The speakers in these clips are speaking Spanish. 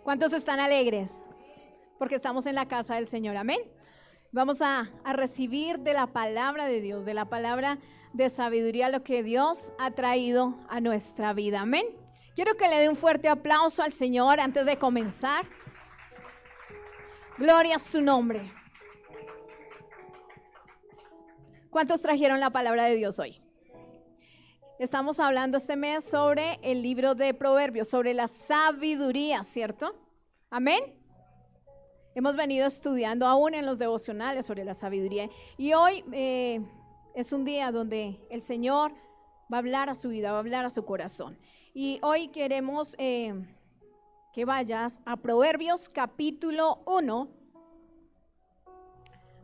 ¿Cuántos están alegres? Porque estamos en la casa del Señor, amén. Vamos a recibir de la palabra de Dios, de la palabra de sabiduría, lo que Dios ha traído a nuestra vida, amén. Quiero que le dé un fuerte aplauso al Señor antes de comenzar. Gloria a su nombre. ¿Cuántos trajeron la palabra de Dios hoy? Estamos hablando este mes sobre el libro de Proverbios, sobre la sabiduría, ¿cierto? Amén. Hemos venido estudiando aún en los devocionales sobre la sabiduría. Y hoy es un día donde el Señor va a hablar a su vida, va a hablar a su corazón. Y hoy queremos que vayas a Proverbios capítulo 1.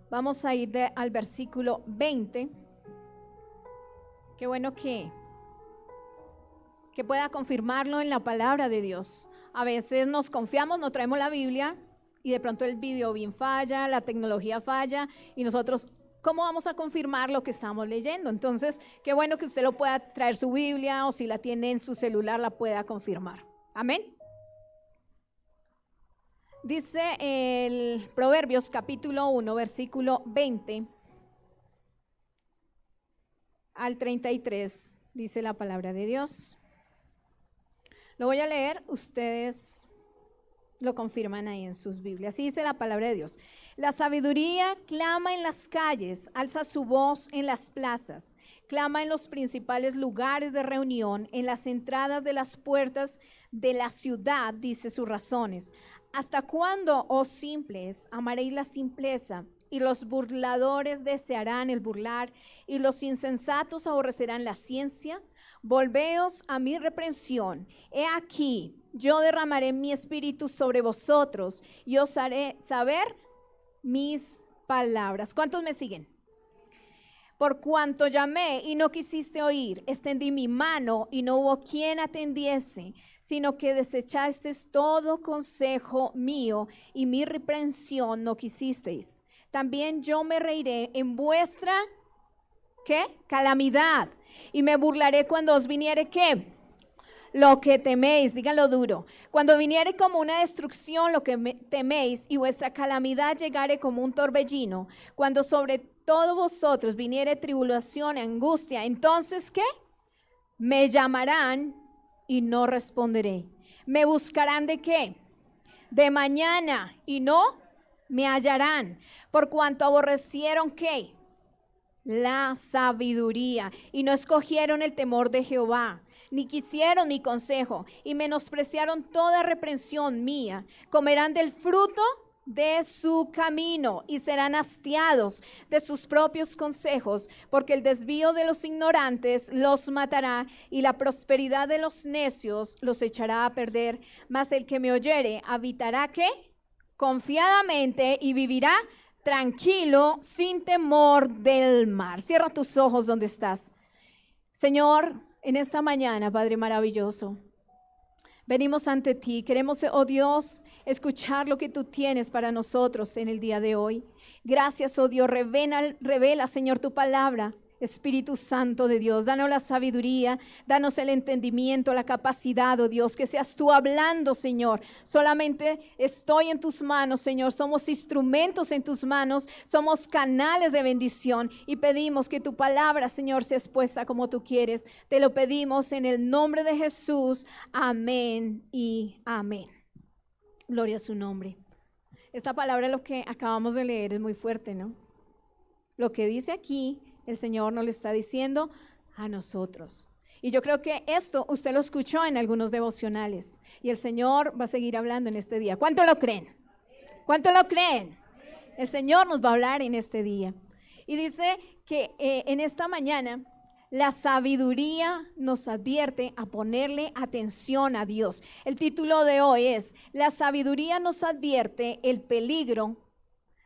Vamos a ir al versículo 20. Qué bueno que pueda confirmarlo en la palabra de Dios. A veces nos confiamos, no traemos la Biblia y de pronto el video bien falla, la tecnología falla y nosotros, ¿cómo vamos a confirmar lo que estamos leyendo? Entonces, qué bueno que usted lo pueda traer su Biblia o si la tiene en su celular la pueda confirmar. Amén. Dice el Proverbios capítulo 1, versículo 20 al 33, dice la palabra de Dios. Lo voy a leer, ustedes lo confirman ahí en sus Biblias. Así dice la palabra de Dios. La sabiduría clama en las calles, alza su voz en las plazas, clama en los principales lugares de reunión, en las entradas de las puertas de la ciudad, dice sus razones. ¿Hasta cuándo, oh simples, amaréis la simpleza? Y los burladores desearán el burlar, y los insensatos aborrecerán la ciencia. Volveos a mi reprensión. He aquí, yo derramaré mi espíritu sobre vosotros y os haré saber mis palabras. ¿Cuántos me siguen? Por cuanto llamé y no quisiste oír, extendí mi mano y no hubo quien atendiese, sino que desechasteis todo consejo mío y mi reprensión no quisisteis. También yo me reiré en vuestra, ¿qué? Calamidad. Y me burlaré cuando os viniere, ¿qué? Lo que teméis, díganlo duro. Cuando viniere como una destrucción lo que teméis y vuestra calamidad llegare como un torbellino, cuando sobre todos vosotros viniere tribulación y angustia, entonces, ¿qué? Me llamarán y no responderé. Me buscarán ¿de qué? De mañana y no me hallarán, por cuanto aborrecieron ¿qué? La sabiduría y no escogieron el temor de Jehová, ni quisieron mi consejo y menospreciaron toda reprensión mía. Comerán del fruto de su camino y serán hastiados de sus propios consejos, porque el desvío de los ignorantes los matará y la prosperidad de los necios los echará a perder. Mas el que me oyere habitará ¿qué? Confiadamente y vivirá tranquilo, sin temor del mar. Cierra tus ojos donde estás. Señor, en esta mañana, Padre maravilloso, venimos ante ti. Queremos, oh Dios, escuchar lo que tú tienes para nosotros en el día de hoy. Gracias, oh Dios. Revela, Señor, tu palabra. Espíritu Santo de Dios, danos la sabiduría, danos el entendimiento, la capacidad, oh Dios, que seas tú hablando, Señor. Solamente estoy en tus manos, Señor. Somos instrumentos en tus manos, somos canales de bendición y pedimos que tu palabra, Señor, sea expuesta como tú quieres. Te lo pedimos en el nombre de Jesús. Amén y amén. Gloria a su nombre. Esta palabra, lo que acabamos de leer, es muy fuerte, ¿no? Lo que dice aquí, el Señor nos lo está diciendo a nosotros. Y yo creo que esto usted lo escuchó en algunos devocionales. Y el Señor va a seguir hablando en este día. ¿Cuánto lo creen? ¿Cuánto lo creen? El Señor nos va a hablar en este día. Y dice que en esta mañana la sabiduría nos advierte a ponerle atención a Dios. El título de hoy es: la sabiduría nos advierte el peligro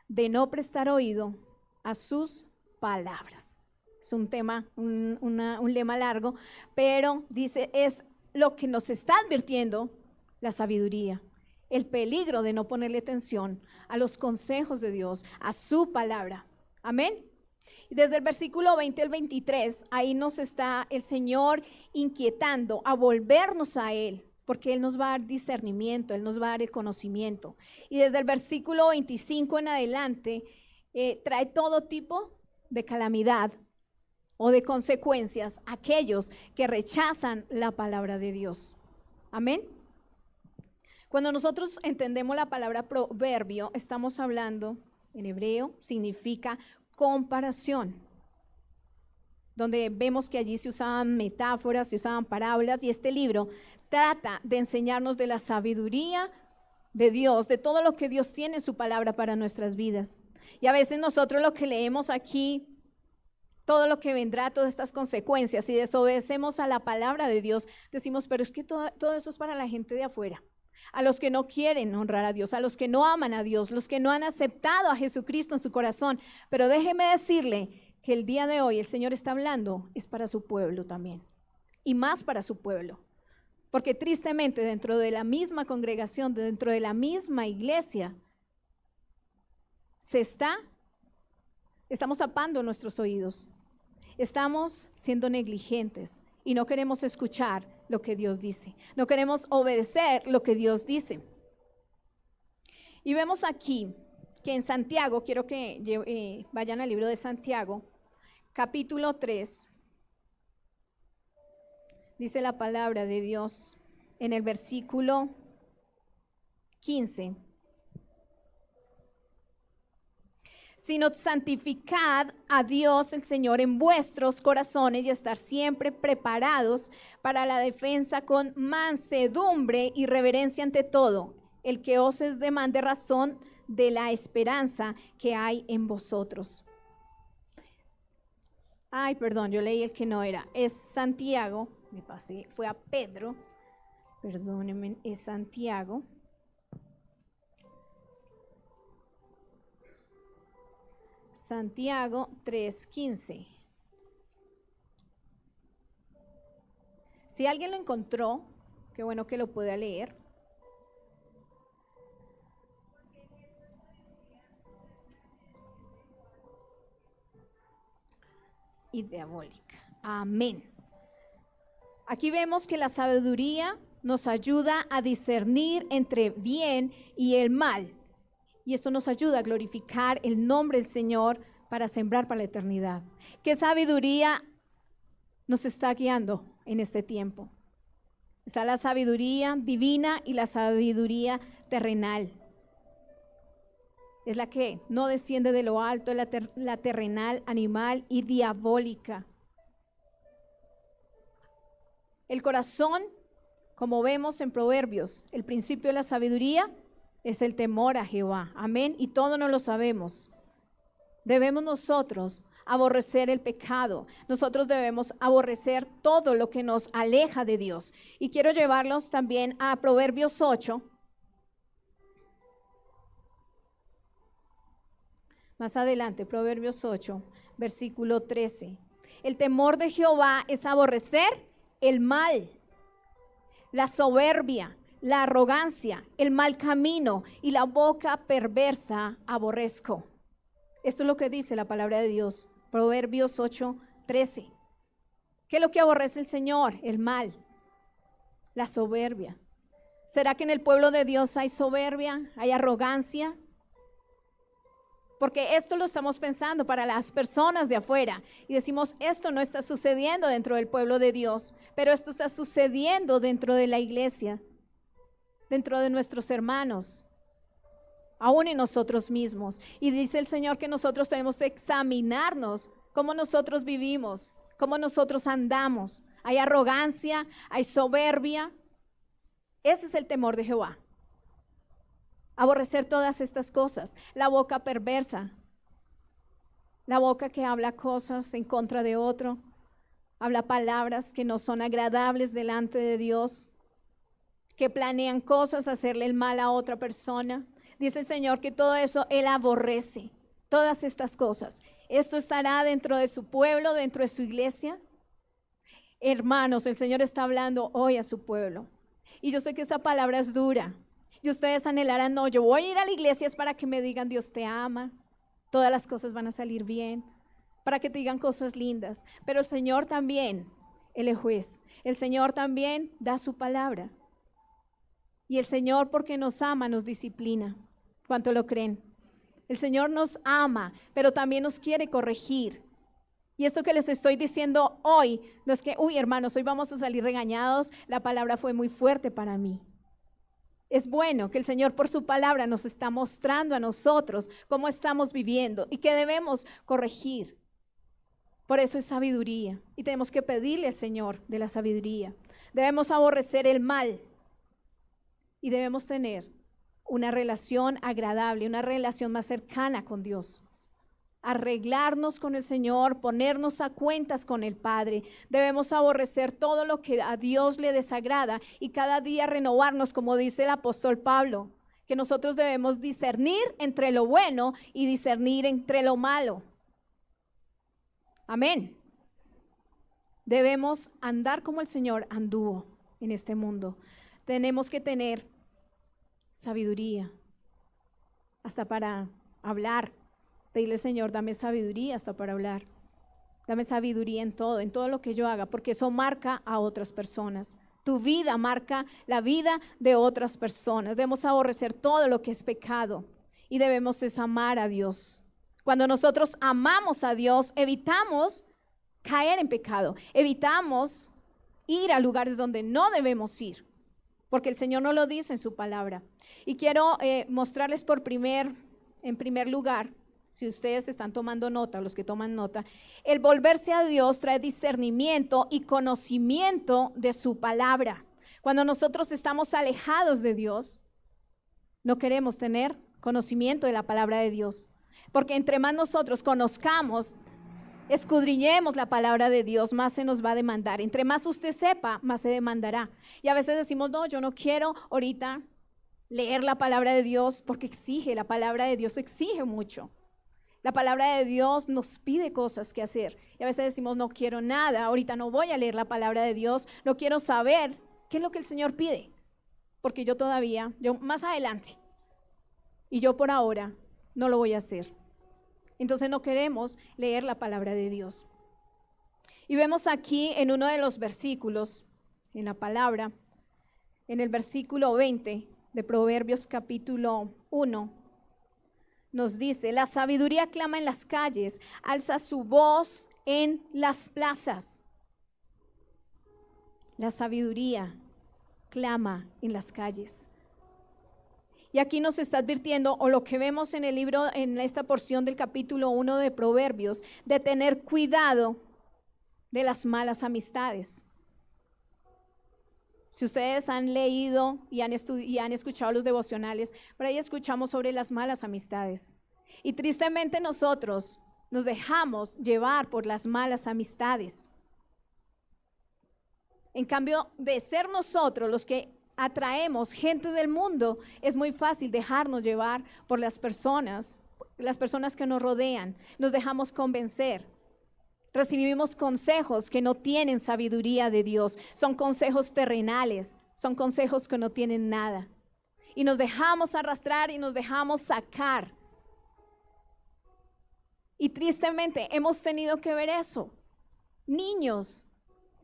de no prestar oído a sus palabras. Es un tema, un lema largo, pero dice, es lo que nos está advirtiendo la sabiduría, el peligro de no ponerle atención a los consejos de Dios, a su palabra. Amén. Y desde el versículo 20 al 23, ahí nos está el Señor inquietando a volvernos a Él, porque Él nos va a dar discernimiento, Él nos va a dar el conocimiento. Y desde el versículo 25 en adelante, trae todo tipo de calamidad o de consecuencias a aquellos que rechazan la palabra de Dios. Amén. Cuando nosotros entendemos la palabra proverbio, estamos hablando, en hebreo, significa comparación, donde vemos que allí se usaban metáforas, se usaban parábolas, y este libro trata de enseñarnos de la sabiduría de Dios, de todo lo que Dios tiene en su palabra para nuestras vidas. Y a veces nosotros lo que leemos aquí, todo lo que vendrá, todas estas consecuencias, si desobedecemos a la palabra de Dios, decimos, pero es que todo eso es para la gente de afuera, a los que no quieren honrar a Dios, a los que no aman a Dios, los que no han aceptado a Jesucristo en su corazón. Pero déjeme decirle que el día de hoy el Señor está hablando, es para su pueblo también, y más para su pueblo, porque tristemente dentro de la misma congregación, dentro de la misma iglesia, estamos tapando nuestros oídos, estamos siendo negligentes y no queremos escuchar lo que Dios dice, no queremos obedecer lo que Dios dice. Y vemos aquí que en Santiago, quiero que vayan al libro de Santiago, capítulo 3, dice la palabra de Dios en el versículo 15. Sino santificad a Dios el Señor en vuestros corazones y estar siempre preparados para la defensa con mansedumbre y reverencia ante todo, el que os demande razón de la esperanza que hay en vosotros. Ay, perdón, yo leí el que no era. Es Santiago, me pasé, fue a Pedro, perdónenme, es Santiago. Santiago 3:15. Si alguien lo encontró, qué bueno que lo pueda leer. Y diabólica. Amén. Aquí vemos que la sabiduría nos ayuda a discernir entre bien y el mal. Y esto nos ayuda a glorificar el nombre del Señor para sembrar para la eternidad. ¿Qué sabiduría nos está guiando en este tiempo? Está la sabiduría divina y la sabiduría terrenal. Es la que no desciende de lo alto, es la terrenal, animal y diabólica. El corazón, como vemos en Proverbios, el principio de la sabiduría es el temor a Jehová. Amén. Y todos nos lo sabemos. Debemos nosotros aborrecer el pecado. Nosotros debemos aborrecer todo lo que nos aleja de Dios. Y quiero llevarlos también a Proverbios 8. Más adelante, Proverbios 8, versículo 13. El temor de Jehová es aborrecer el mal, la soberbia, la arrogancia, el mal camino y la boca perversa aborrezco. Esto es lo que dice la palabra de Dios, Proverbios 8:13. ¿Qué es lo que aborrece el Señor? El mal, la soberbia. ¿Será que en el pueblo de Dios hay soberbia, hay arrogancia? Porque esto lo estamos pensando para las personas de afuera y decimos, esto no está sucediendo dentro del pueblo de Dios, pero esto está sucediendo dentro de la iglesia, dentro de nuestros hermanos, aún en nosotros mismos. Y dice el Señor que nosotros tenemos que examinarnos cómo nosotros vivimos, cómo nosotros andamos. Hay arrogancia, hay soberbia. Ese es el temor de Jehová. Aborrecer todas estas cosas. La boca perversa, la boca que habla cosas en contra de otro, habla palabras que no son agradables delante de Dios, que planean cosas, hacerle el mal a otra persona. Dice el Señor que todo eso Él aborrece, todas estas cosas. Esto estará dentro de su pueblo, dentro de su iglesia. Hermanos, el Señor está hablando hoy a su pueblo. Y yo sé que esta palabra es dura. Y ustedes anhelarán, no, yo voy a ir a la iglesia es para que me digan Dios te ama, todas las cosas van a salir bien, para que te digan cosas lindas. Pero el Señor también, Él es juez. El Señor también da su palabra. Y el Señor, porque nos ama, nos disciplina. ¿Cuánto lo creen? El Señor nos ama, pero también nos quiere corregir. Y esto que les estoy diciendo hoy, no es que, uy, hermanos, hoy vamos a salir regañados, la palabra fue muy fuerte para mí. Es bueno que el Señor por su palabra nos está mostrando a nosotros cómo estamos viviendo y que debemos corregir. Por eso es sabiduría y tenemos que pedirle al Señor de la sabiduría. Debemos aborrecer el mal y debemos tener una relación agradable, una relación más cercana con Dios. Arreglarnos con el Señor, ponernos a cuentas con el Padre. Debemos aborrecer todo lo que a Dios le desagrada y cada día renovarnos, como dice el apóstol Pablo, que nosotros debemos discernir entre lo bueno y discernir entre lo malo. Amén. Debemos andar como el Señor anduvo en este mundo. Tenemos que tener sabiduría hasta para hablar. Pedirle, Señor, dame sabiduría hasta para hablar. Dame sabiduría en todo lo que yo haga, porque eso marca a otras personas. Tu vida marca la vida de otras personas. Debemos aborrecer todo lo que es pecado y debemos amar a Dios. Cuando nosotros amamos a Dios, evitamos caer en pecado, evitamos ir a lugares donde no debemos ir, porque el Señor nos lo dice en su palabra. Y quiero mostrarles en primer lugar, si ustedes están tomando nota, los que toman nota, el volverse a Dios trae discernimiento y conocimiento de su palabra. Cuando nosotros estamos alejados de Dios, no queremos tener conocimiento de la palabra de Dios, porque entre más nosotros conozcamos, escudriñemos la palabra de Dios, más se nos va a demandar. Entre más usted sepa, más se demandará. Y a veces decimos, no, yo no quiero ahorita leer la palabra de Dios porque la palabra de Dios exige mucho. La palabra de Dios nos pide cosas que hacer. Y a veces decimos, no quiero nada, ahorita no voy a leer la palabra de Dios, no quiero saber qué es lo que el Señor pide. Porque yo más adelante, y yo por ahora no lo voy a hacer. Entonces no queremos leer la palabra de Dios. Y vemos aquí en uno de los versículos, en la palabra, en el versículo 20 de Proverbios capítulo 1, nos dice, la sabiduría clama en las calles, alza su voz en las plazas. La sabiduría clama en las calles. Y aquí nos está advirtiendo, o lo que vemos en el libro, en esta porción del capítulo 1 de Proverbios, de tener cuidado de las malas amistades. Si ustedes han leído y han escuchado los devocionales, por ahí escuchamos sobre las malas amistades. Y tristemente nosotros nos dejamos llevar por las malas amistades. En cambio, de ser nosotros los que atraemos gente del mundo, es muy fácil dejarnos llevar por las personas que nos rodean. Nos dejamos convencer. Recibimos consejos que no tienen sabiduría de Dios, son consejos terrenales, son consejos que no tienen nada. Y nos dejamos arrastrar y nos dejamos sacar. Y tristemente hemos tenido que ver eso. Niños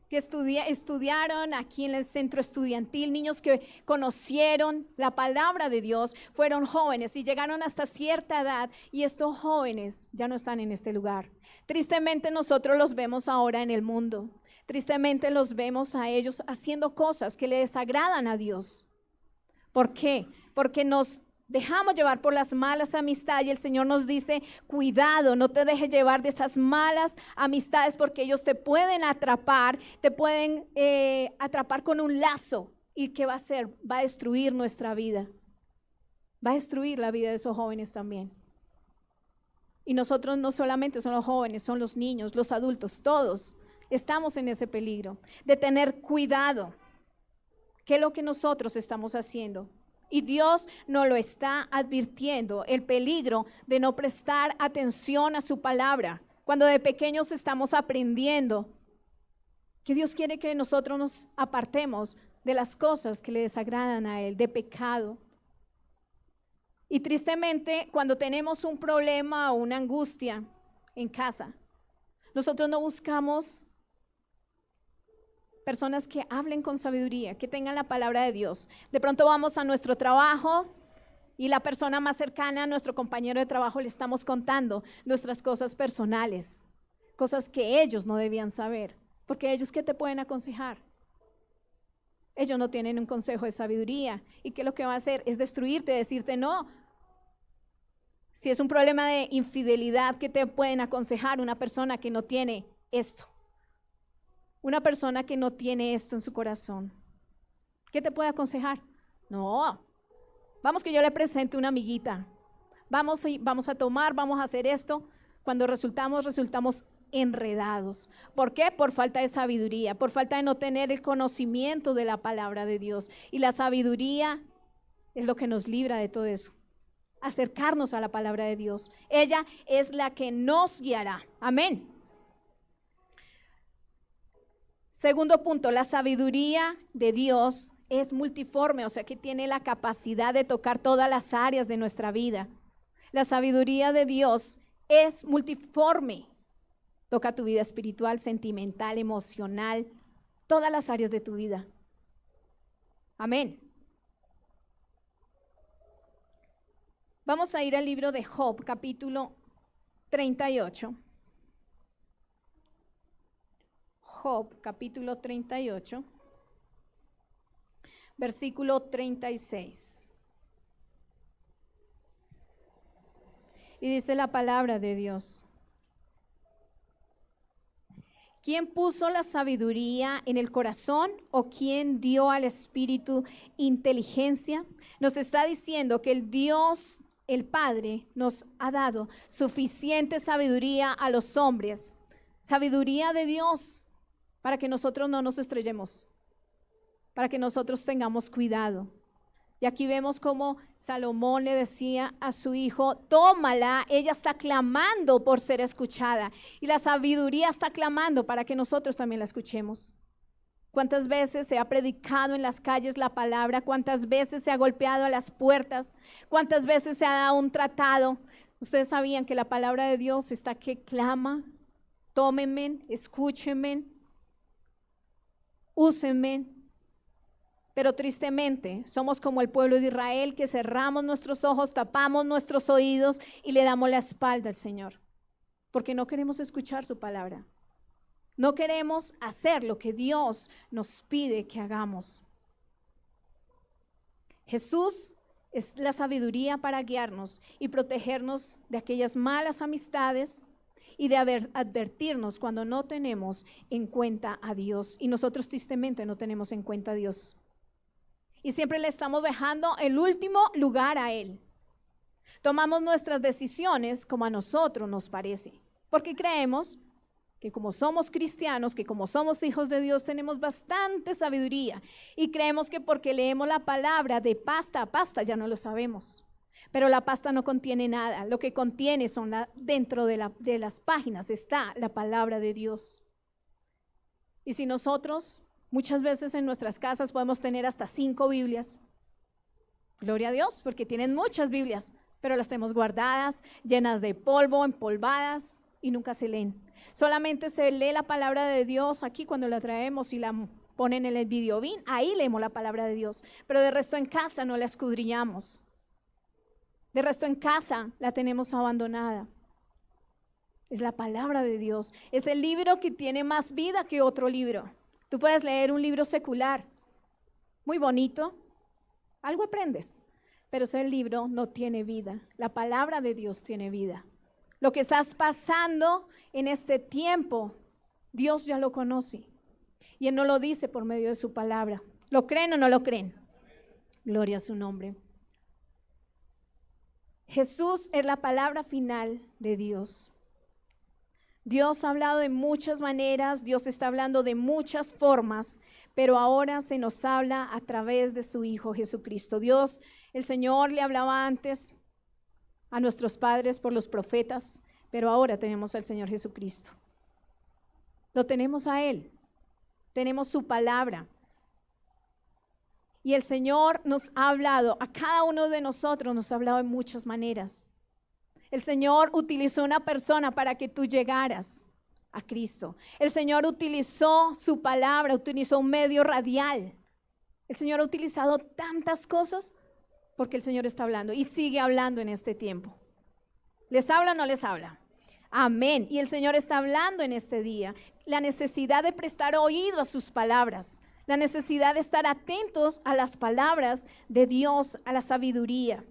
que estudiaron aquí en el centro estudiantil, niños que conocieron la palabra de Dios, fueron jóvenes y llegaron hasta cierta edad y estos jóvenes ya no están en este lugar. Tristemente nosotros los vemos ahora en el mundo, tristemente los vemos a ellos haciendo cosas que le desagradan a Dios. ¿Por qué? Porque nos dejamos llevar por las malas amistades y el Señor nos dice, cuidado, no te dejes llevar de esas malas amistades porque ellos te pueden atrapar, atrapar con un lazo. ¿Y qué va a hacer? Va a destruir nuestra vida, va a destruir la vida de esos jóvenes también. Y nosotros no solamente son los jóvenes, son los niños, los adultos, todos estamos en ese peligro de tener cuidado. ¿Qué es lo que nosotros estamos haciendo? Y Dios nos lo está advirtiendo, el peligro de no prestar atención a su palabra. Cuando de pequeños estamos aprendiendo que Dios quiere que nosotros nos apartemos de las cosas que le desagradan a Él, de pecado. Y tristemente, cuando tenemos un problema o una angustia en casa, nosotros no buscamos Personas que hablen con sabiduría, que tengan la palabra de Dios. De pronto vamos a nuestro trabajo y la persona más cercana a nuestro compañero de trabajo le estamos contando nuestras cosas personales, cosas que ellos no debían saber, porque ellos, ¿qué te pueden aconsejar? Ellos no tienen un consejo de sabiduría, y que lo que va a hacer es destruirte, decirte no. Si es un problema de infidelidad, ¿qué te pueden aconsejar una persona que no tiene esto? Una persona que no tiene esto en su corazón, ¿qué te puede aconsejar? No, vamos que yo le presente una amiguita, vamos a tomar, vamos a hacer esto. Cuando resultamos enredados. ¿Por qué? Por falta de sabiduría, por falta de no tener el conocimiento de la palabra de Dios. Y la sabiduría es lo que nos libra de todo eso. Acercarnos a la palabra de Dios. Ella es la que nos guiará. Amén. Segundo punto, la sabiduría de Dios es multiforme, o sea que tiene la capacidad de tocar todas las áreas de nuestra vida. La sabiduría de Dios es multiforme. Toca tu vida espiritual, sentimental, emocional, todas las áreas de tu vida. Amén. Vamos a ir al libro de Job, capítulo 38. Job, capítulo 38, versículo 36. Y dice la palabra de Dios: ¿quién puso la sabiduría en el corazón o quién dio al espíritu inteligencia? Nos está diciendo que el Dios, el Padre, nos ha dado suficiente sabiduría a los hombres, sabiduría de Dios, para que nosotros no nos estrellemos, para que nosotros tengamos cuidado. Y aquí vemos cómo Salomón le decía a su hijo: tómala, ella está clamando por ser escuchada. Y la sabiduría está clamando para que nosotros también la escuchemos. ¿Cuántas veces se ha predicado en las calles la palabra? ¿Cuántas veces se ha golpeado a las puertas? ¿Cuántas veces se ha dado un tratado? Ustedes sabían que la palabra de Dios está que clama: tómenme, escúchenme, úsenme. Pero tristemente somos como el pueblo de Israel, que cerramos nuestros ojos, tapamos nuestros oídos y le damos la espalda al Señor, porque no queremos escuchar su palabra. No queremos hacer lo que Dios nos pide que hagamos. Jesús es la sabiduría para guiarnos y protegernos de aquellas malas amistades y de advertirnos cuando no tenemos en cuenta a Dios. Y nosotros tristemente no tenemos en cuenta a Dios. Y siempre le estamos dejando el último lugar a Él. Tomamos nuestras decisiones como a nosotros nos parece, porque creemos que como somos cristianos, que como somos hijos de Dios, tenemos bastante sabiduría. Y creemos que porque leemos la palabra de pasta a pasta ya no lo sabemos. Pero la pasta no contiene nada. Lo que contiene son dentro de las páginas está la palabra de Dios. Y si nosotros muchas veces en nuestras casas podemos tener hasta 5 Biblias. Gloria a Dios, porque tienen muchas Biblias, pero las tenemos guardadas, llenas de polvo, empolvadas, y nunca se leen. Solamente se lee la palabra de Dios aquí cuando la traemos y la ponen en el videobin. Ahí leemos la palabra de Dios, pero de resto en casa no la escudriñamos. De resto en casa la tenemos abandonada. Es la palabra de Dios. Es el libro que tiene más vida que otro libro. Tú puedes leer un libro secular, muy bonito, algo aprendes, pero ese libro no tiene vida. La palabra de Dios tiene vida. Lo que estás pasando en este tiempo, Dios ya lo conoce. Y Él nos lo dice por medio de su palabra. ¿Lo creen o no lo creen? Gloria a su nombre. Jesús es la palabra final de Dios. Dios ha hablado de muchas maneras, Dios está hablando de muchas formas, pero ahora se nos habla a través de su Hijo Jesucristo. Dios, el Señor le hablaba antes a nuestros padres por los profetas, pero ahora tenemos al Señor Jesucristo. Lo tenemos a Él, tenemos su palabra. Y el Señor nos ha hablado, a cada uno de nosotros nos ha hablado de muchas maneras. El Señor utilizó una persona para que tú llegaras a Cristo. El Señor utilizó su palabra, utilizó un medio radial. El Señor ha utilizado tantas cosas porque el Señor está hablando y sigue hablando en este tiempo. ¿Les habla o no les habla? Amén. Y el Señor está hablando en este día. La necesidad de prestar oído a sus palabras. La necesidad de estar atentos a las palabras de Dios, a la sabiduría.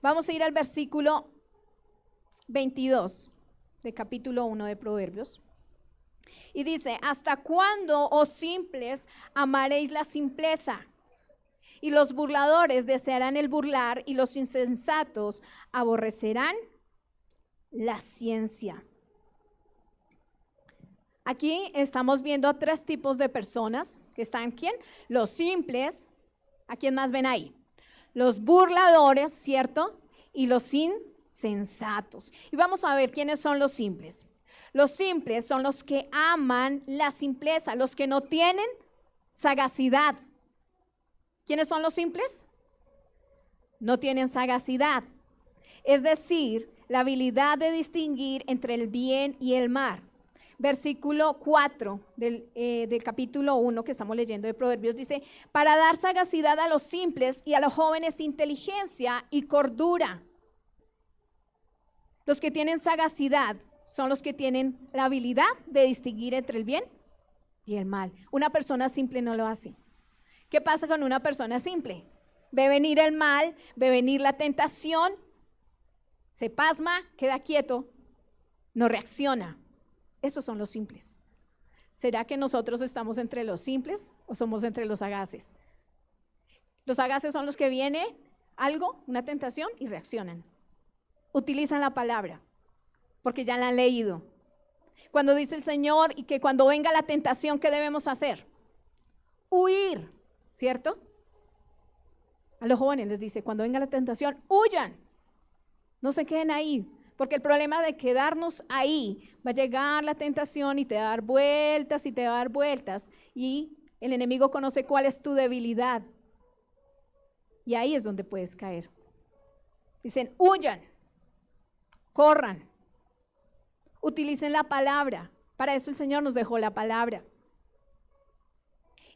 Vamos a ir al versículo 22 de capítulo 1 de Proverbios. Y dice, ¿hasta cuándo, oh simples, amaréis la simpleza? Y los burladores desearán el burlar, y los insensatos aborrecerán la ciencia. Aquí estamos viendo tres tipos de personas que están, ¿quién? Los simples, ¿a quién más ven ahí? Los burladores, ¿cierto? Y los insensatos. Y vamos a ver quiénes son los simples. Los simples son los que aman la simpleza, los que no tienen sagacidad. ¿Quiénes son los simples? No tienen sagacidad. Es decir, la habilidad de distinguir entre el bien y el mal. Versículo 4 del capítulo 1 que estamos leyendo de Proverbios dice, para dar sagacidad a los simples y a los jóvenes inteligencia y cordura. Los que tienen sagacidad son los que tienen la habilidad de distinguir entre el bien y el mal. Una persona simple no lo hace. ¿Qué pasa con una persona simple? Ve venir el mal, ve venir la tentación, se pasma, queda quieto, no reacciona. Esos son los simples. ¿Será que nosotros estamos entre los simples o somos entre los sagaces? Los sagaces son los que viene algo, una tentación y reaccionan. Utilizan la palabra porque ya la han leído. Cuando dice el Señor y que cuando venga la tentación, ¿qué debemos hacer? Huir, ¿cierto? A los jóvenes les dice, cuando venga la tentación, huyan. No se queden ahí, porque el problema de quedarnos ahí, va a llegar la tentación y te va a dar vueltas y te va a dar vueltas, y el enemigo conoce cuál es tu debilidad, y ahí es donde puedes caer. Dicen, huyan, corran, utilicen la palabra. Para eso el Señor nos dejó la palabra.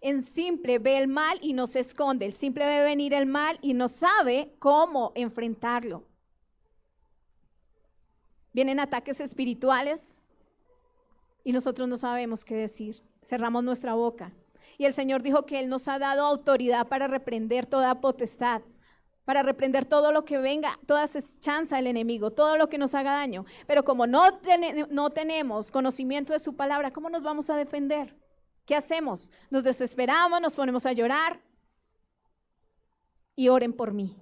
En simple ve el mal y no se esconde. El simple ve venir el mal y no sabe cómo enfrentarlo. Vienen ataques espirituales y nosotros no sabemos qué decir. Cerramos nuestra boca. Y el Señor dijo que Él nos ha dado autoridad para reprender toda potestad, para reprender todo lo que venga, toda chanza del enemigo, todo lo que nos haga daño. Pero como no tenemos conocimiento de su palabra, ¿cómo nos vamos a defender? ¿Qué hacemos? Nos desesperamos, nos ponemos a llorar. Y oren por mí.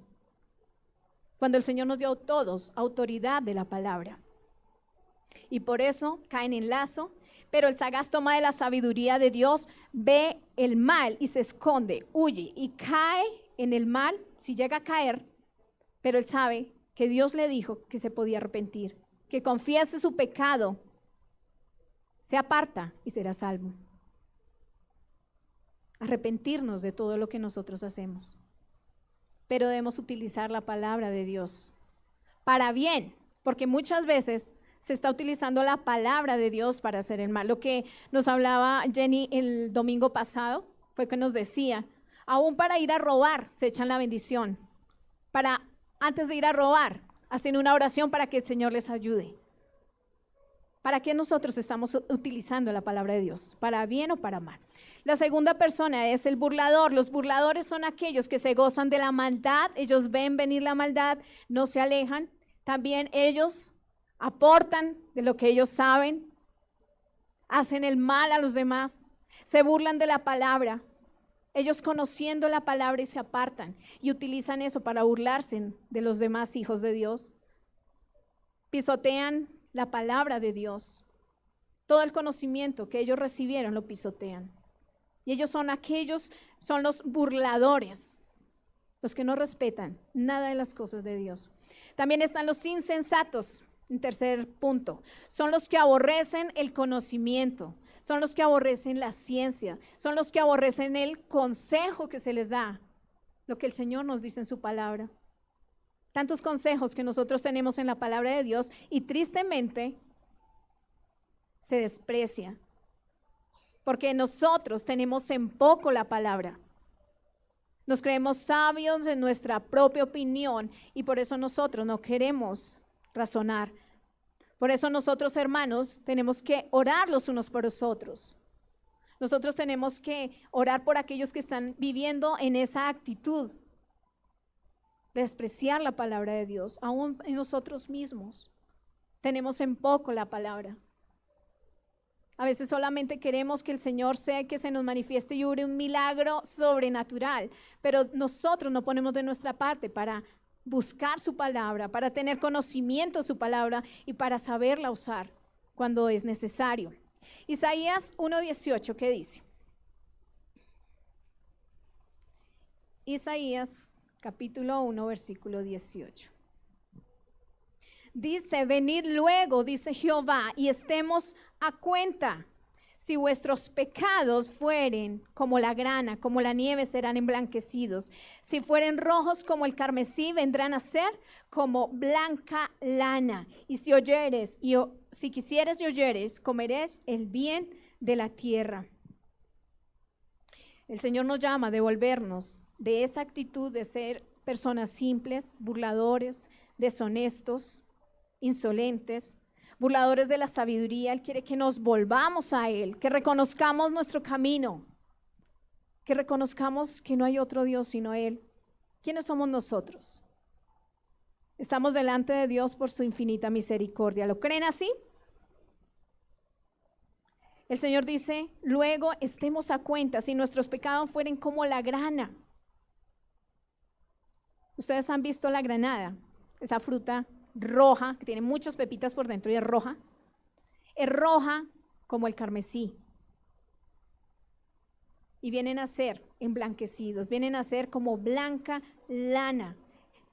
Cuando el Señor nos dio a todos autoridad de la palabra. Y por eso caen en lazo, pero el sagaz toma de la sabiduría de Dios, ve el mal y se esconde, huye y cae en el mal, si llega a caer, pero él sabe que Dios le dijo que se podía arrepentir, que confiese su pecado, se aparta y será salvo. Arrepentirnos de todo lo que nosotros hacemos. Pero debemos utilizar la palabra de Dios para bien, porque muchas veces se está utilizando la palabra de Dios para hacer el mal. Lo que nos hablaba Jenny el domingo pasado fue que nos decía, aún para ir a robar se echan la bendición. Antes de ir a robar, hacen una oración para que el Señor les ayude. ¿Para qué nosotros estamos utilizando la palabra de Dios? ¿Para bien o para mal? La segunda persona es el burlador. Los burladores son aquellos que se gozan de la maldad. Ellos ven venir la maldad, no se alejan. También ellos aportan de lo que ellos saben. Hacen el mal a los demás. Se burlan de la palabra. Ellos conociendo la palabra y se apartan. Y utilizan eso para burlarse de los demás hijos de Dios. Pisotean la palabra de Dios. Todo el conocimiento que ellos recibieron lo pisotean. Y ellos son los burladores, los que no respetan nada de las cosas de Dios. También están los insensatos, en tercer punto. Son los que aborrecen el conocimiento, son los que aborrecen la ciencia, son los que aborrecen el consejo que se les da, lo que el Señor nos dice en su palabra. Tantos consejos que nosotros tenemos en la palabra de Dios y tristemente se desprecia, porque nosotros tenemos en poco la palabra. Nos creemos sabios en nuestra propia opinión y por eso nosotros no queremos razonar. Por eso nosotros, hermanos, tenemos que orar los unos por los otros. Nosotros tenemos que orar por aquellos que están viviendo en esa actitud de despreciar la palabra de Dios, aún en nosotros mismos. Tenemos en poco la palabra. A veces solamente queremos que el Señor sea que se nos manifieste y obre un milagro sobrenatural, pero nosotros no ponemos de nuestra parte para buscar su palabra, para tener conocimiento de su palabra y para saberla usar cuando es necesario. Isaías 1:18, ¿qué dice? Isaías capítulo 1, versículo 18. Dice, venid luego, dice Jehová, y estemos a cuenta. Si vuestros pecados fueren como la grana, como la nieve, serán emblanquecidos. Si fueren rojos como el carmesí, vendrán a ser como blanca lana. Y si oyeres, si quisieres y oyeres, comeréis el bien de la tierra. El Señor nos llama a devolvernos de esa actitud de ser personas simples, burladores, deshonestos, insolentes, burladores de la sabiduría. Él quiere que nos volvamos a Él, que reconozcamos nuestro camino, que reconozcamos que no hay otro Dios sino Él. ¿Quiénes somos nosotros? Estamos delante de Dios por su infinita misericordia. ¿Lo creen así? El Señor dice, luego estemos a cuenta, si nuestros pecados fueren como la grana. Ustedes han visto la granada, esa fruta roja, que tiene muchas pepitas por dentro y es roja como el carmesí. Y vienen a ser emblanquecidos, vienen a ser como blanca lana.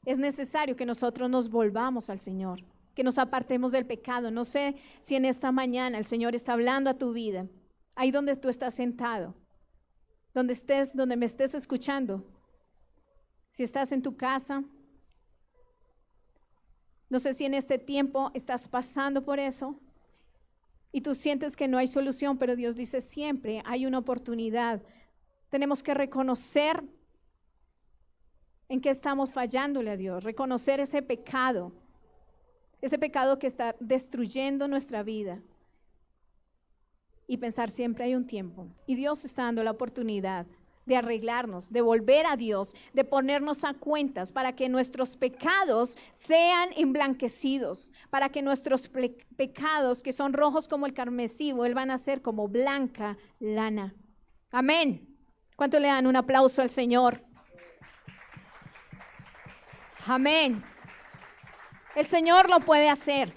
Es necesario que nosotros nos volvamos al Señor, que nos apartemos del pecado. No sé si en esta mañana el Señor está hablando a tu vida, ahí donde tú estás sentado, donde me estés escuchando. Si estás en tu casa, no sé si en este tiempo estás pasando por eso y tú sientes que no hay solución, pero Dios dice siempre hay una oportunidad. Tenemos que reconocer en qué estamos fallándole a Dios, reconocer ese pecado que está destruyendo nuestra vida y pensar siempre hay un tiempo. Y Dios está dando la oportunidad de arreglarnos, de volver a Dios, de ponernos a cuentas para que nuestros pecados sean emblanquecidos, para que nuestros pecados que son rojos como el carmesí vuelvan a ser como blanca lana. Amén. ¿Cuánto le dan un aplauso al Señor? Amén. El Señor lo puede hacer.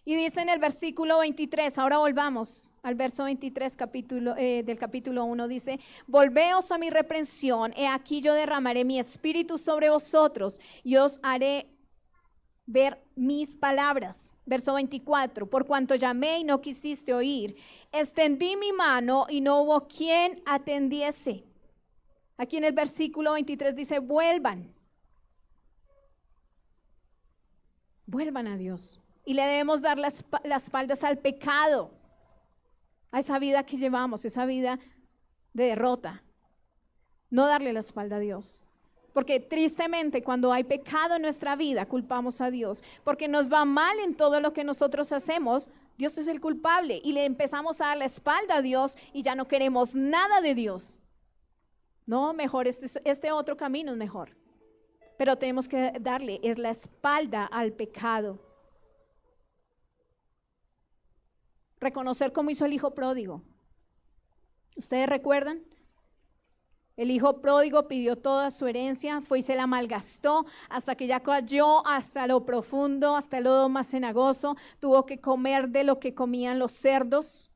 Y dice en el versículo 23, ahora volvamos al verso 23 del capítulo 1, dice, volveos a mi reprensión, he aquí yo derramaré mi espíritu sobre vosotros y os haré ver mis palabras. Verso 24, por cuanto llamé y no quisiste oír, extendí mi mano y no hubo quien atendiese. Aquí en el versículo 23 dice, vuelvan a Dios. Y le debemos dar las espaldas al pecado, a esa vida que llevamos, esa vida de derrota. No darle la espalda a Dios. Porque tristemente cuando hay pecado en nuestra vida, culpamos a Dios. Porque nos va mal en todo lo que nosotros hacemos, Dios es el culpable. Y le empezamos a dar la espalda a Dios y ya no queremos nada de Dios. No, mejor este otro camino es mejor. Pero tenemos que darle es la espalda al pecado. Reconocer como hizo el hijo pródigo. ¿Ustedes recuerdan? El hijo pródigo pidió toda su herencia, fue y se la malgastó hasta que ya cayó hasta lo profundo, hasta el lodo más cenagoso, tuvo que comer de lo que comían los cerdos,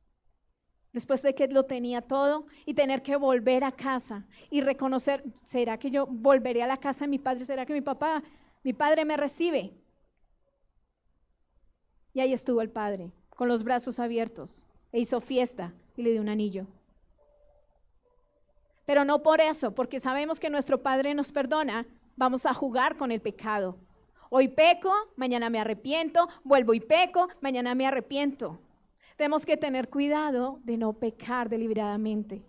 después de que lo tenía todo, y tener que volver a casa y reconocer, ¿será que yo volveré a la casa de mi padre? ¿Será que mi padre me recibe? Y ahí estuvo el padre, con los brazos abiertos, e hizo fiesta y le dio un anillo. Pero no por eso, porque sabemos que nuestro Padre nos perdona, vamos a jugar con el pecado. Hoy peco, mañana me arrepiento, vuelvo y peco, mañana me arrepiento. Tenemos que tener cuidado de no pecar deliberadamente,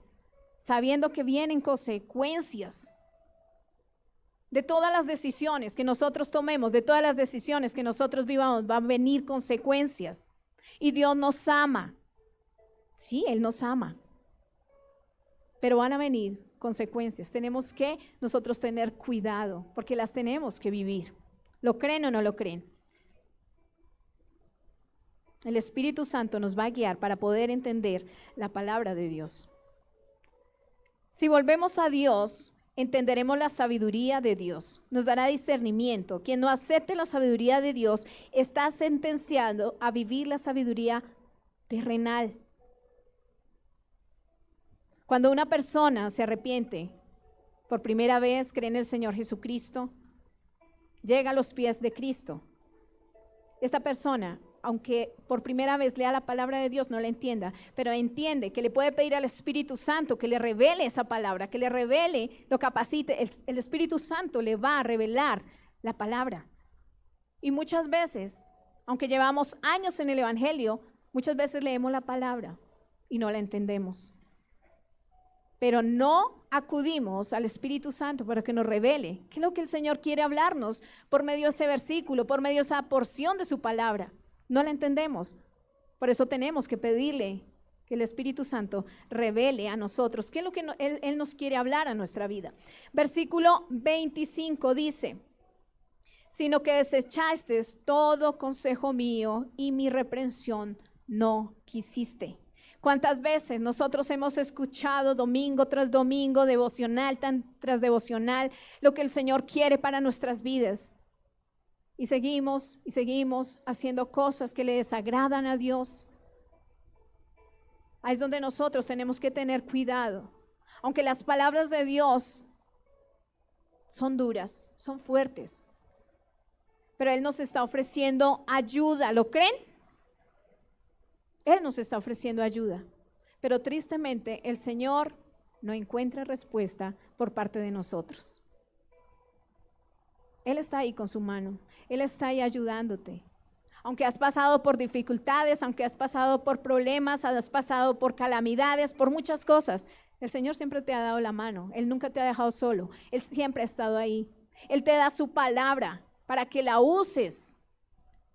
sabiendo que vienen consecuencias de todas las decisiones que nosotros tomemos, de todas las decisiones que nosotros vivamos, van a venir consecuencias. Y Dios nos ama. Sí, Él nos ama. Pero van a venir consecuencias. Tenemos que nosotros tener cuidado, porque las tenemos que vivir. ¿Lo creen o no lo creen? El Espíritu Santo nos va a guiar para poder entender la palabra de Dios. Si volvemos a Dios, entenderemos la sabiduría de Dios. Nos dará discernimiento. Quien no acepte la sabiduría de Dios está sentenciado a vivir la sabiduría terrenal. Cuando una persona se arrepiente por primera vez, cree en el Señor Jesucristo, llega a los pies de Cristo. Esta persona, aunque por primera vez lea la palabra de Dios, no la entienda, pero entiende que le puede pedir al Espíritu Santo que le revele esa palabra, que le revele, lo capacite. El Espíritu Santo le va a revelar la palabra. Y muchas veces, aunque llevamos años en el Evangelio, muchas veces leemos la palabra y no la entendemos. Pero no acudimos al Espíritu Santo para que nos revele qué es lo que el Señor quiere hablarnos por medio de ese versículo, por medio de esa porción de su palabra. No la entendemos. Por eso tenemos que pedirle que el Espíritu Santo revele a nosotros qué es lo que Él nos quiere hablar a nuestra vida. Versículo 25 dice: sino que desechaste todo consejo mío y mi reprensión no quisiste. ¿Cuántas veces nosotros hemos escuchado domingo tras domingo, devocional tras devocional, lo que el Señor quiere para nuestras vidas? Y seguimos haciendo cosas que le desagradan a Dios. Ahí es donde nosotros tenemos que tener cuidado. Aunque las palabras de Dios son duras, son fuertes, pero Él nos está ofreciendo ayuda. ¿Lo creen? Él nos está ofreciendo ayuda, pero tristemente el Señor no encuentra respuesta por parte de nosotros. Él está ahí con su mano, Él está ahí ayudándote. Aunque has pasado por dificultades, aunque has pasado por problemas, has pasado por calamidades, por muchas cosas, el Señor siempre te ha dado la mano. Él nunca te ha dejado solo, Él siempre ha estado ahí. Él te da su palabra para que la uses.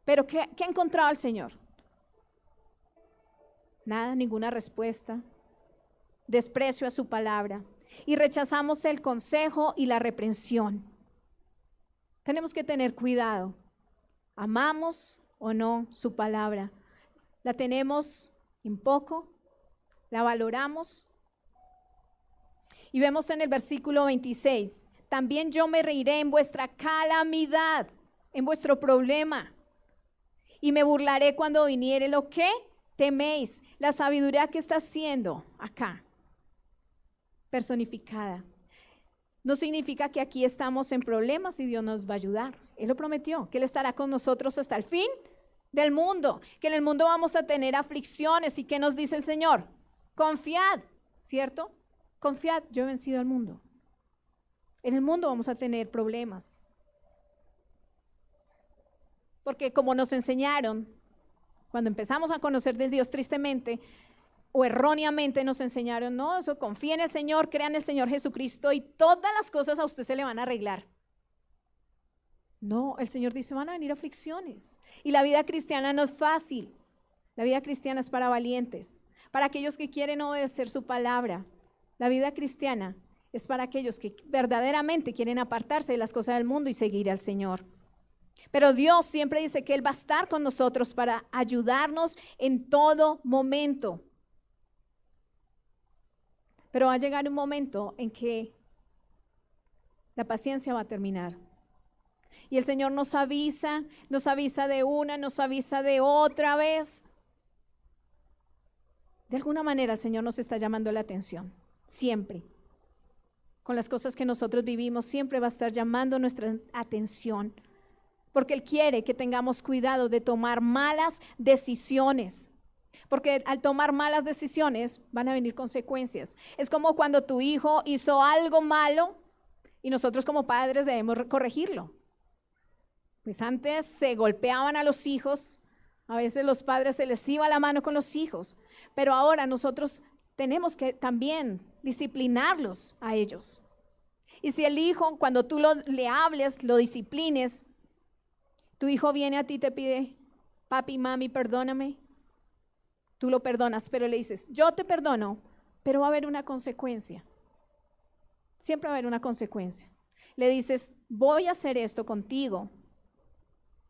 Pero ¿qué ha encontrado el Señor? Nada, ninguna respuesta. Desprecio a su palabra y rechazamos el consejo y la reprensión. Tenemos que tener cuidado. ¿Amamos o no su palabra? ¿La tenemos en poco? ¿La valoramos? Y vemos en el versículo 26, también yo me reiré en vuestra calamidad, en vuestro problema, y me burlaré cuando viniere lo que teméis. La sabiduría que está siendo acá personificada no significa que aquí estamos en problemas y Dios nos va a ayudar. Él lo prometió, que Él estará con nosotros hasta el fin del mundo, que en el mundo vamos a tener aflicciones. ¿Y qué nos dice el Señor? Confiad, ¿cierto? Confiad, yo he vencido al mundo. En el mundo vamos a tener problemas, porque como nos enseñaron cuando empezamos a conocer de Dios, tristemente o erróneamente nos enseñaron: no, eso, confía en el Señor, crea en el Señor Jesucristo y todas las cosas a usted se le van a arreglar. No, el Señor dice: van a venir aflicciones. Y la vida cristiana no es fácil. La vida cristiana es para valientes, para aquellos que quieren obedecer su palabra. La vida cristiana es para aquellos que verdaderamente quieren apartarse de las cosas del mundo y seguir al Señor. Pero Dios siempre dice que Él va a estar con nosotros para ayudarnos en todo momento. Pero va a llegar un momento en que la paciencia va a terminar. Y el Señor nos avisa de una, nos avisa de otra vez. De alguna manera el Señor nos está llamando la atención, siempre. Con las cosas que nosotros vivimos, siempre va a estar llamando nuestra atención. Porque Él quiere que tengamos cuidado de tomar malas decisiones. Porque al tomar malas decisiones van a venir consecuencias. Es como cuando tu hijo hizo algo malo y nosotros como padres debemos corregirlo. Pues antes se golpeaban a los hijos, A veces los padres se les iba la mano con los hijos, pero ahora nosotros tenemos que también disciplinarlos a ellos. Y si el hijo, cuando tú le hables, lo disciplines, tu hijo viene a ti y te pide, papi, mami, perdóname. Tú lo perdonas, pero le dices, yo te perdono, pero va a haber una consecuencia. Siempre va a haber una consecuencia. Le dices, voy a hacer esto contigo,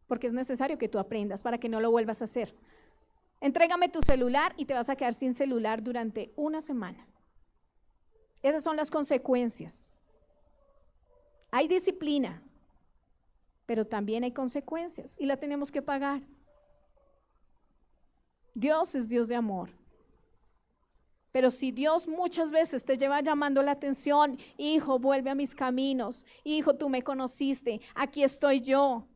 porque es necesario que tú aprendas para que no lo vuelvas a hacer. Entrégame tu celular y te vas a quedar sin celular durante una semana. Esas son las consecuencias. Hay disciplina, pero también hay consecuencias y las tenemos que pagar. Dios es Dios de amor. Pero si Dios muchas veces te lleva llamando la atención, hijo, vuelve a mis caminos, hijo, tú me conociste, aquí estoy yo.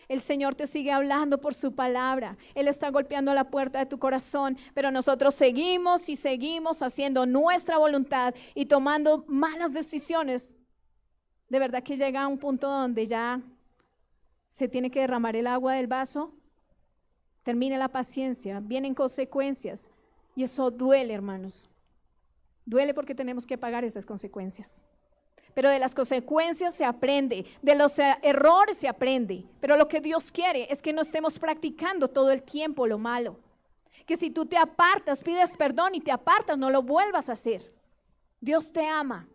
El Señor te sigue hablando por su palabra. Él está golpeando la puerta de tu corazón, pero nosotros seguimos y seguimos haciendo nuestra voluntad y tomando malas decisiones. De verdad que llega a un punto donde ya se tiene que derramar el agua del vaso. Termina la paciencia, vienen consecuencias y eso duele, hermanos. Duele porque tenemos que pagar esas consecuencias. Pero de las consecuencias se aprende, de los errores se aprende. Pero lo que Dios quiere es que no estemos practicando todo el tiempo lo malo. Que si tú te apartas, pides perdón y te apartas, no lo vuelvas a hacer. Dios te ama.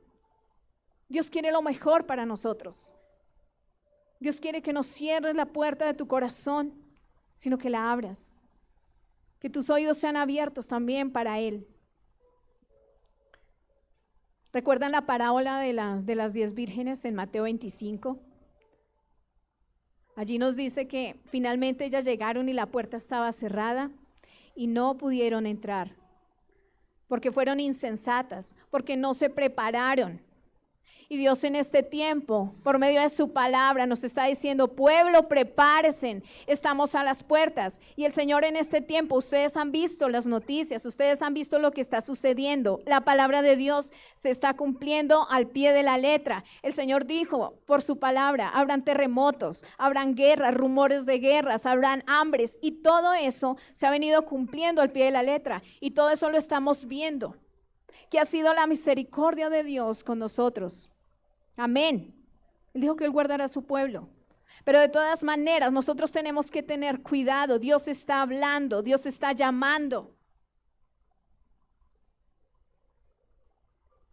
Dios quiere lo mejor para nosotros. Dios quiere que no cierres la puerta de tu corazón, sino que la abras. Que tus oídos sean abiertos también para Él. ¿Recuerdan la parábola de las 10 vírgenes en Mateo 25? Allí nos dice que finalmente ellas llegaron y la puerta estaba cerrada y no pudieron entrar, porque fueron insensatas, porque no se prepararon. Y Dios en este tiempo, por medio de su palabra, nos está diciendo, pueblo, prepárense, estamos a las puertas. Y el Señor en este tiempo, ustedes han visto las noticias, ustedes han visto lo que está sucediendo. La palabra de Dios se está cumpliendo al pie de la letra. El Señor dijo por su palabra, habrán terremotos, habrán guerras, rumores de guerras, habrán hambres. Y todo eso se ha venido cumpliendo al pie de la letra. Y todo eso lo estamos viendo, que ha sido la misericordia de Dios con nosotros. Amén. Él dijo que Él guardará a su pueblo. Pero de todas maneras, nosotros tenemos que tener cuidado. Dios está hablando, Dios está llamando.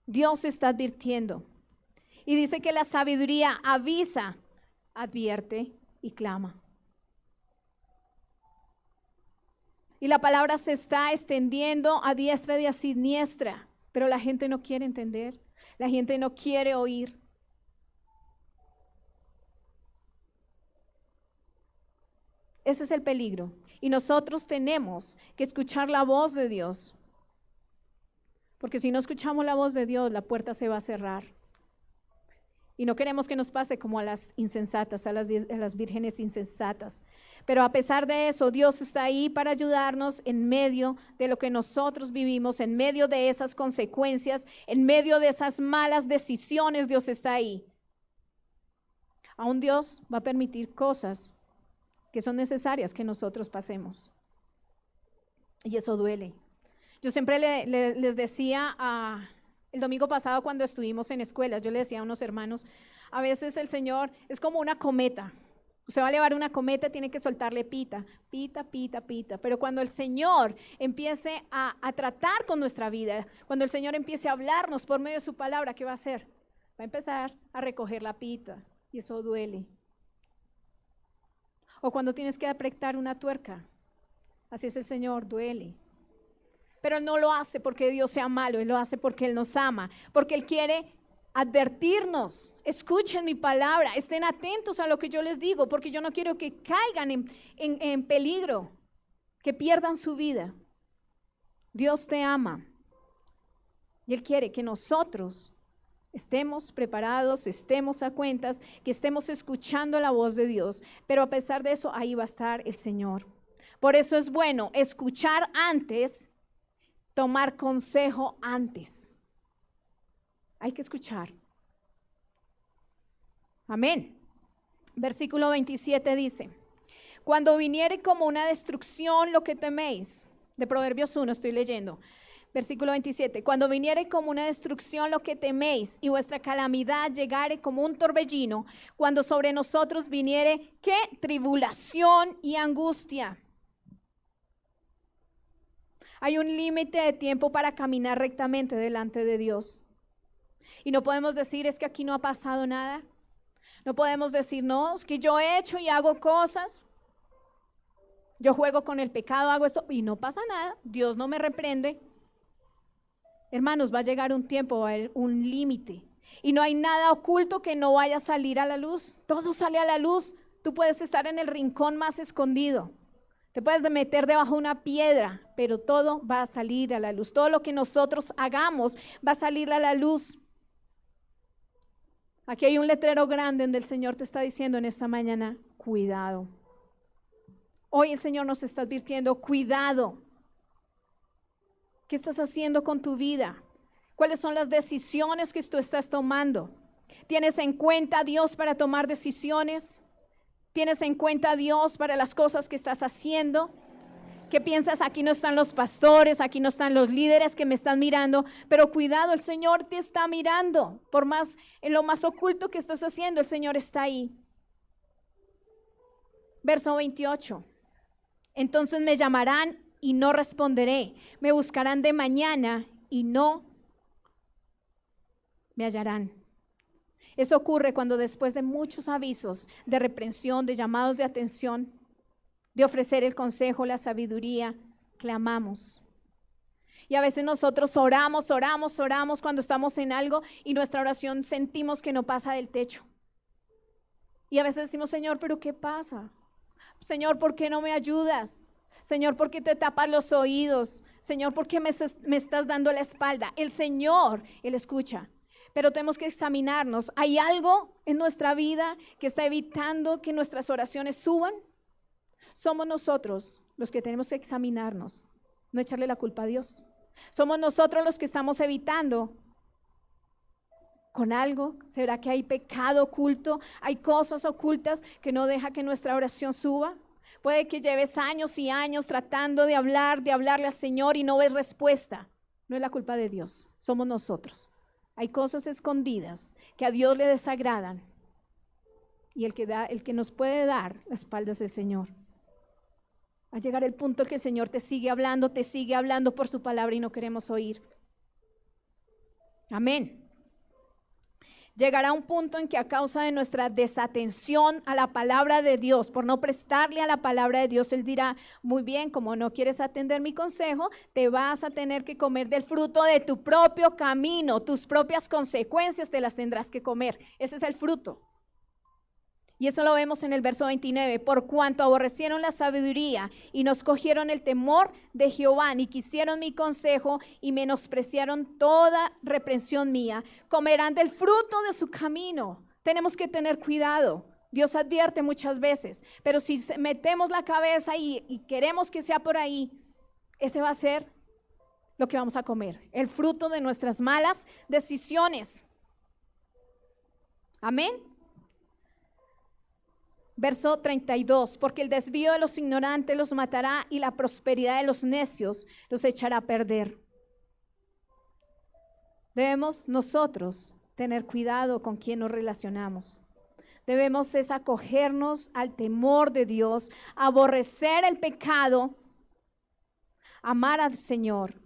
Dios está advirtiendo. Y dice que la sabiduría avisa, advierte y clama. Y la palabra se está extendiendo a diestra y a siniestra, pero la gente no quiere entender, la gente no quiere oír. Ese es el peligro. Y nosotros tenemos que escuchar la voz de Dios. Porque si no escuchamos la voz de Dios, la puerta se va a cerrar. Y no queremos que nos pase como a las insensatas, a las vírgenes insensatas. Pero a pesar de eso, Dios está ahí para ayudarnos en medio de lo que nosotros vivimos, en medio de esas consecuencias, en medio de esas malas decisiones, Dios está ahí. Aún Dios va a permitir cosas que son necesarias que nosotros pasemos. Y eso duele. Yo siempre les decía el domingo pasado cuando estuvimos en escuelas, yo le decía a unos hermanos, a veces el Señor es como una cometa. Usted va a llevar una cometa, tiene que soltarle pita, pita, pita, pita. Pero cuando el Señor empiece a tratar con nuestra vida, cuando el Señor empiece a hablarnos por medio de su palabra, ¿qué va a hacer? Va a empezar a recoger la pita y eso duele. O cuando tienes que apretar una tuerca, así es el Señor, duele. Pero Él no lo hace porque Dios sea malo, Él lo hace porque Él nos ama, porque Él quiere advertirnos. Escuchen mi palabra, estén atentos a lo que yo les digo, porque yo no quiero que caigan en peligro, que pierdan su vida. Dios te ama y Él quiere que nosotros estemos preparados, estemos a cuentas, que estemos escuchando la voz de Dios, pero a pesar de eso, ahí va a estar el Señor. Por eso es bueno escuchar antes, tomar consejo antes. Hay que escuchar. Amén. Versículo 27 dice, Cuando viniere como una destrucción lo que teméis. De Proverbios 1 estoy leyendo. Versículo 27, cuando viniere como una destrucción lo que teméis y vuestra calamidad llegare como un torbellino, cuando sobre nosotros viniere, ¿qué? Tribulación y angustia. Hay un límite de tiempo para caminar rectamente delante de Dios. Y no podemos decir, es que aquí no ha pasado nada. No podemos decir, no, es que yo he hecho y hago cosas. Yo juego con el pecado, hago esto y no pasa nada. Dios no me reprende. Hermanos, va a llegar un tiempo, va a haber un límite. Y no hay nada oculto que no vaya a salir a la luz. Todo sale a la luz. Tú puedes estar en el rincón más escondido. Te puedes meter debajo de una piedra, pero todo va a salir a la luz. Todo lo que nosotros hagamos va a salir a la luz. Aquí hay un letrero grande donde el Señor te está diciendo en esta mañana, cuidado. Hoy el Señor nos está advirtiendo, cuidado. ¿Qué estás haciendo con tu vida? ¿Cuáles son las decisiones que tú estás tomando? ¿Tienes en cuenta a Dios para tomar decisiones? ¿Tienes en cuenta a Dios para las cosas que estás haciendo? ¿Qué piensas? Aquí no están los pastores, aquí no están los líderes que me están mirando, pero cuidado, el Señor te está mirando. Por más, en lo más oculto que estás haciendo, el Señor está ahí. Verso 28. Entonces me llamarán y no responderé. Me buscarán de mañana y no me hallarán. Eso ocurre cuando después de muchos avisos de reprensión, de llamados de atención, de ofrecer el consejo, la sabiduría, clamamos. Y a veces nosotros oramos cuando estamos en algo y nuestra oración sentimos que no pasa del techo. Y a veces decimos, Señor, ¿pero qué pasa? Señor, ¿por qué no me ayudas? Señor, ¿por qué te tapas los oídos? Señor, ¿por qué me estás dando la espalda? El Señor, Él escucha, pero tenemos que examinarnos. ¿Hay algo en nuestra vida que está evitando que nuestras oraciones suban? Somos nosotros los que tenemos que examinarnos, no echarle la culpa a Dios. Somos nosotros los que estamos evitando con algo. ¿Será que hay pecado oculto? ¿Hay cosas ocultas que no deja que nuestra oración suba? Puede que lleves años y años tratando de hablarle al Señor y no ves respuesta. No es la culpa de Dios, somos nosotros. Hay cosas escondidas que a Dios le desagradan y el que nos puede dar la espalda es el Señor. Va a llegar el punto en que el Señor te sigue hablando por su palabra y no queremos oír. Amén. Llegará un punto en que a causa de nuestra desatención a la palabra de Dios, por no prestarle a la palabra de Dios, Él dirá, muy bien, como no quieres atender mi consejo, te vas a tener que comer del fruto de tu propio camino, tus propias consecuencias te las tendrás que comer. Ese es el fruto. Y eso lo vemos en el verso 29, por cuanto aborrecieron la sabiduría y nos cogieron el temor de Jehová, ni quisieron mi consejo y menospreciaron toda reprensión mía, comerán del fruto de su camino. Tenemos que tener cuidado. Dios advierte muchas veces, pero si metemos la cabeza y queremos que sea por ahí, ese va a ser lo que vamos a comer, el fruto de nuestras malas decisiones. Amén. Verso 32, porque el desvío de los ignorantes los matará y la prosperidad de los necios los echará a perder. Debemos nosotros tener cuidado con quién nos relacionamos. Debemos acogernos al temor de Dios, aborrecer el pecado, amar al Señor.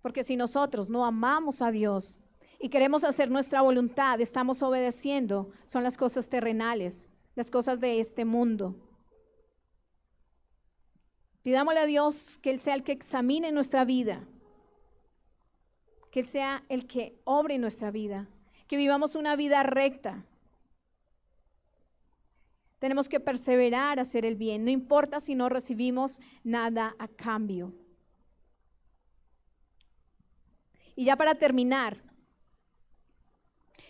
Porque si nosotros no amamos a Dios y queremos hacer nuestra voluntad, estamos obedeciendo, son las cosas terrenales, las cosas de este mundo. Pidámosle a Dios que Él sea el que examine nuestra vida, que Él sea el que obre nuestra vida, que vivamos una vida recta. Tenemos que perseverar a hacer el bien, no importa si no recibimos nada a cambio. Y ya para terminar,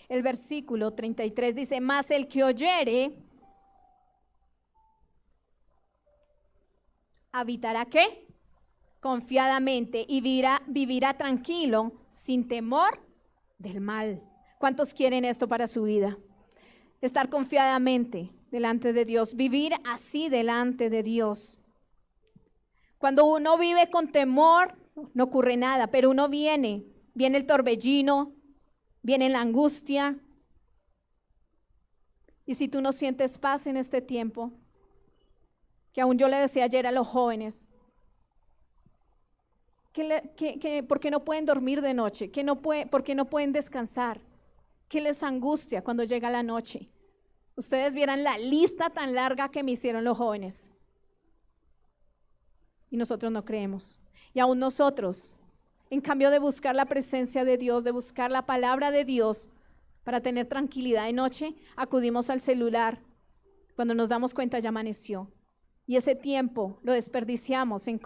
el versículo 33 dice, mas el que oyere, habitará ¿qué? Confiadamente y vivirá tranquilo, sin temor del mal. ¿Cuántos quieren esto para su vida? estar confiadamente delante de Dios, vivir así delante de Dios. Cuando uno vive con temor, no ocurre nada, pero uno viene el torbellino, viene la angustia. Y si tú no sientes paz en este tiempo, que aún yo le decía ayer a los jóvenes, ¿por qué no pueden dormir de noche? ¿Por qué no pueden descansar? ¿Qué les angustia cuando llega la noche? Ustedes vieran la lista tan larga que me hicieron los jóvenes. Y nosotros no creemos. Y aún nosotros, en cambio de buscar la presencia de Dios, de buscar la palabra de Dios para tener tranquilidad de noche, acudimos al celular. Cuando nos damos cuenta ya amaneció. Y ese tiempo lo desperdiciamos en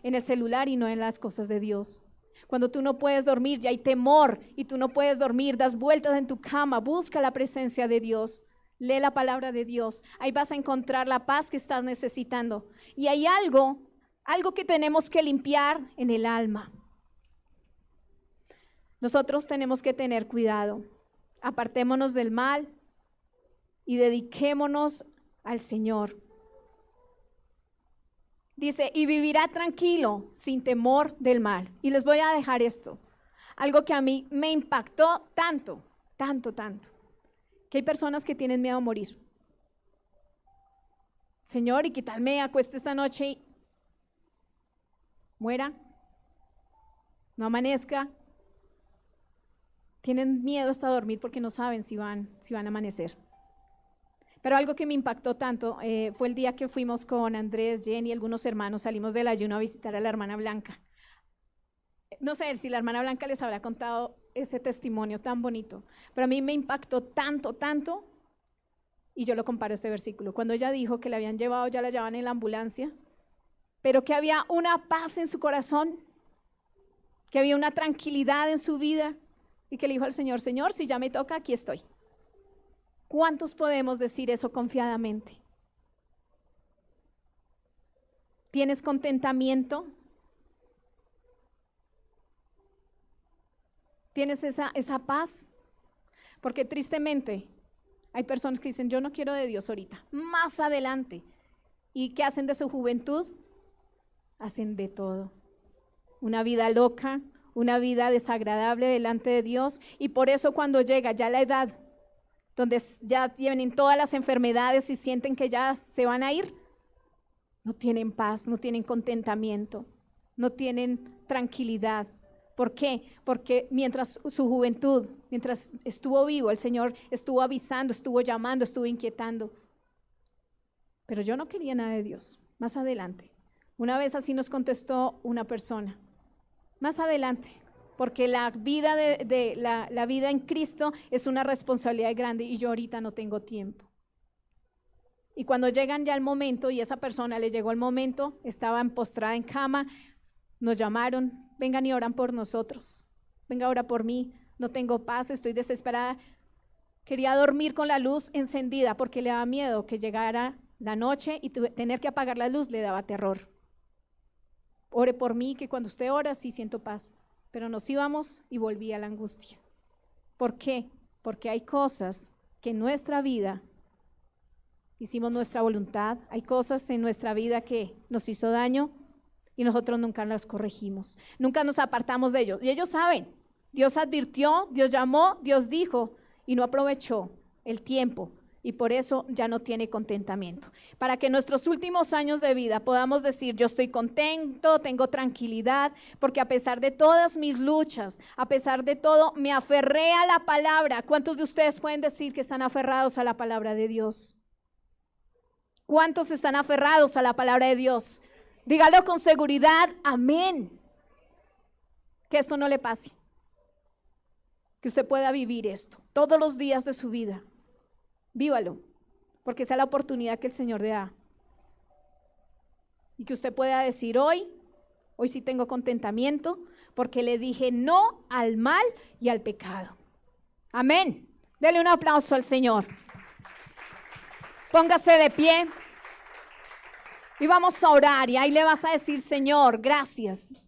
en el celular y no en las cosas de Dios. Cuando tú no puedes dormir, ya hay temor y tú no puedes dormir, das vueltas en tu cama, busca la presencia de Dios, lee la palabra de Dios, ahí vas a encontrar la paz que estás necesitando. Y hay algo que tenemos que limpiar en el alma. Nosotros tenemos que tener cuidado, apartémonos del mal y dediquémonos al Señor. Dice, y vivirá tranquilo, sin temor del mal. Y les voy a dejar esto, algo que a mí me impactó tanto, que hay personas que tienen miedo a morir. Señor, ¿y qué tal me acueste esta noche y muera? No amanezca. Tienen miedo hasta dormir porque no saben si van a amanecer. Pero algo que me impactó tanto fue el día que fuimos con Andrés, Jenny y algunos hermanos, salimos del ayuno a visitar a la hermana Blanca. No sé si la hermana Blanca les habrá contado ese testimonio tan bonito, pero a mí me impactó tanto, y yo lo comparo a este versículo, cuando ella dijo que la habían llevado, ya la llevaban en la ambulancia, pero que había una paz en su corazón, que había una tranquilidad en su vida, y que le dijo al Señor, Señor, si ya me toca, aquí estoy. ¿Cuántos podemos decir eso confiadamente? ¿Tienes contentamiento? ¿Tienes esa paz? Porque tristemente hay personas que dicen, yo no quiero de Dios ahorita, más adelante. ¿Y qué hacen de su juventud? Hacen de todo. Una vida loca, una vida desagradable delante de Dios. Y por eso cuando llega ya la edad, donde ya tienen todas las enfermedades y sienten que ya se van a ir, no tienen paz, no tienen contentamiento, no tienen tranquilidad. ¿Por qué? Porque mientras su juventud, mientras estuvo vivo, el Señor estuvo avisando, estuvo llamando, estuvo inquietando. Pero yo no quería nada de Dios. Más adelante, una vez así nos contestó una persona. Más adelante, porque la vida la vida en Cristo es una responsabilidad grande y yo ahorita no tengo tiempo. Y cuando llegan ya el momento y esa persona le llegó el momento, estaban postrada en cama, nos llamaron, vengan y oran por nosotros, venga, ora por mí, no tengo paz, estoy desesperada. Quería dormir con la luz encendida porque le daba miedo que llegara la noche y tener que apagar la luz le daba terror. Ore por mí, que cuando usted ora sí siento paz. Pero nos íbamos y volvía la angustia. ¿Por qué? Porque hay cosas que en nuestra vida hicimos nuestra voluntad, hay cosas en nuestra vida que nos hizo daño y nosotros nunca las corregimos, nunca nos apartamos de ellos. Y ellos saben, Dios advirtió, Dios llamó, Dios dijo y no aprovechó el tiempo. Y por eso ya no tiene contentamiento. Para que en nuestros últimos años de vida podamos decir, yo estoy contento, tengo tranquilidad, porque a pesar de todas mis luchas, a pesar de todo, me aferré a la palabra. ¿Cuántos de ustedes pueden decir que están aferrados a la palabra de Dios? ¿Cuántos están aferrados a la palabra de Dios? Dígalo con seguridad, amén. Que esto no le pase. Que usted pueda vivir esto todos los días de su vida. Vívalo, porque esa es la oportunidad que el Señor le da. Y que usted pueda decir hoy sí tengo contentamiento, porque le dije no al mal y al pecado. Amén. Dele un aplauso al Señor. Póngase de pie y vamos a orar. Y ahí le vas a decir, Señor, gracias.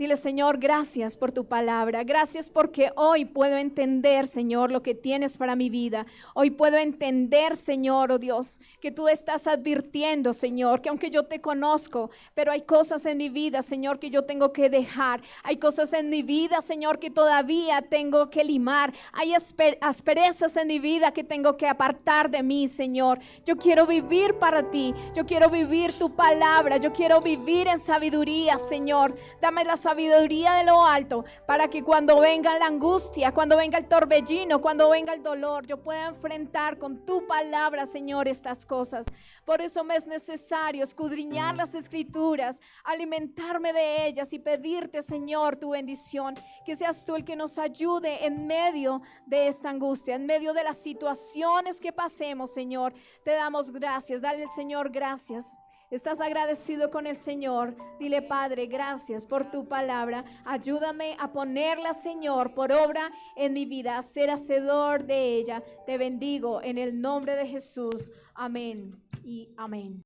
Dile, Señor, gracias por tu palabra. Gracias porque hoy puedo entender, Señor, lo que tienes para mi vida. Hoy puedo entender, Señor, oh Dios, que tú estás advirtiendo, Señor, que aunque yo te conozco, pero hay cosas en mi vida, Señor, que yo tengo que dejar. Hay cosas en mi vida, Señor, que todavía tengo que limar. Hay asperezas en mi vida que tengo que apartar de mí, Señor. Yo quiero vivir para ti. Yo quiero vivir tu palabra. Yo quiero vivir en sabiduría, Señor. Dame la sabiduría de lo alto para que cuando venga la angustia, cuando venga el torbellino, cuando venga el dolor, yo pueda enfrentar con tu palabra, Señor, estas cosas. Por eso me es necesario escudriñar las escrituras, alimentarme de ellas y pedirte, Señor, tu bendición, que seas tú el que nos ayude en medio de esta angustia, en medio de las situaciones que pasemos, Señor. Te damos gracias. Dale al Señor gracias. ¿Estás agradecido con el Señor? Dile, Padre, gracias por tu palabra. Ayúdame a ponerla, Señor, por obra en mi vida, a ser hacedor de ella. Te bendigo en el nombre de Jesús. Amén y amén.